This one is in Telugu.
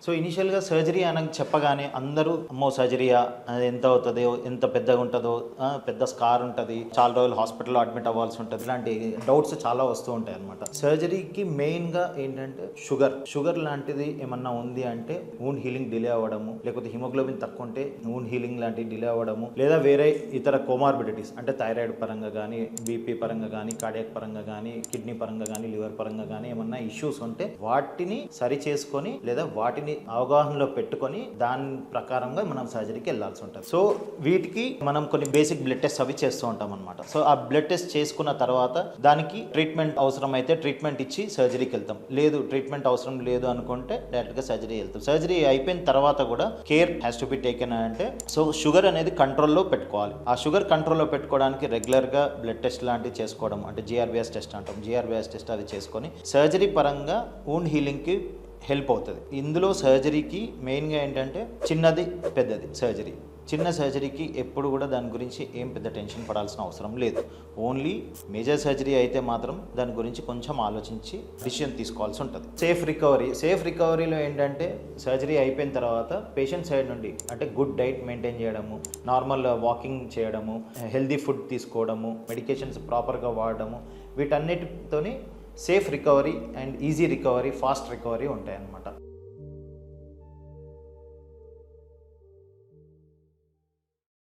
సో ఇనిషియల్గా సర్జరీ అని చెప్పగానే అందరూ అమ్మో సర్జరీయా, అది ఎంత అవుతుందో, ఎంత పెద్దగా ఉంటుందో, పెద్ద స్కార్ ఉంటుంది, చాలా రోజులు హాస్పిటల్లో అడ్మిట్ అవ్వాల్సి ఉంటుంది, ఇలాంటి డౌట్స్ చాలా వస్తూ ఉంటాయి అనమాట. సర్జరీకి మెయిన్గా ఏంటంటే షుగర్ లాంటిది ఏమన్నా ఉంది అంటే వూండ్ హీలింగ్ డిలే అవ్వడము, లేకపోతే హిమోగ్లోబిన్ తక్కువ ఉంటే వూండ్ హీలింగ్ లాంటివి డిలే అవ్వడము, లేదా వేరే ఇతర కోమార్బిడిటీస్ అంటే థైరాయిడ్ పరంగా కానీ, బీపీ పరంగా కానీ, కార్డియాక్ పరంగా కానీ, కిడ్నీ పరంగా కానీ, లివర్ పరంగా కానీ ఏమన్నా ఇష్యూస్ ఉంటే వాటిని సరి చేసుకొని లేదా వాటిని అవగాహనలో పెట్టుకొని దాని ప్రకారంగా మనం సర్జరీకి వెళ్ళాల్సి ఉంటుంది. సో వీటికి మనం కొన్ని బేసిక్ బ్లడ్ టెస్ట్ అవి చేస్తూ ఉంటాం అనమాట. సో ఆ బ్లడ్ టెస్ట్ చేసుకున్న తర్వాత దానికి ట్రీట్మెంట్ అవసరం అయితే ట్రీట్మెంట్ ఇచ్చి సర్జరీకి వెళ్తాం. లేదు ట్రీట్మెంట్ అవసరం లేదు అనుకుంటే డైరెక్ట్గా సర్జరీ వెళ్తాం. సర్జరీ అయిపోయిన తర్వాత కూడా care has to be taken అంటే సో షుగర్ అనేది కంట్రోల్లో పెట్టుకోవాలి. ఆ షుగర్ కంట్రోల్లో పెట్టుకోవడానికి రెగ్యులర్గా బ్లడ్ టెస్ట్ లాంటివి చేసుకోవడం అంటే జిఆర్బిఎస్ టెస్ట్ అంటాం. జిఆర్బిఎస్ టెస్ట్ అది చేసుకొని సర్జరీ పరంగా వూండ్ హీలింగ్కి హెల్ప్ అవుతుంది. ఇందులో సర్జరీకి మెయిన్గా ఏంటంటే చిన్నది పెద్దది సర్జరీ. చిన్న సర్జరీకి ఎప్పుడు కూడా దాని గురించి ఏం పెద్ద టెన్షన్ పడాల్సిన అవసరం లేదు. ఓన్లీ మేజర్ సర్జరీ అయితే మాత్రం దాని గురించి కొంచెం ఆలోచించి డిసిషన్ తీసుకోవాల్సి ఉంటుంది. సేఫ్ రికవరీలో ఏంటంటే సర్జరీ అయిపోయిన తర్వాత పేషెంట్ సైడ్ నుండి అంటే గుడ్ డైట్ మెయింటైన్ చేయడము, నార్మల్ వాకింగ్ చేయడము, హెల్దీ ఫుడ్ తీసుకోవడము, మెడికేషన్స్ ప్రాపర్గా వాడడము, వీటన్నిటితోని safe recovery and easy recovery, fast recovery ఉంటాయన్నమాట.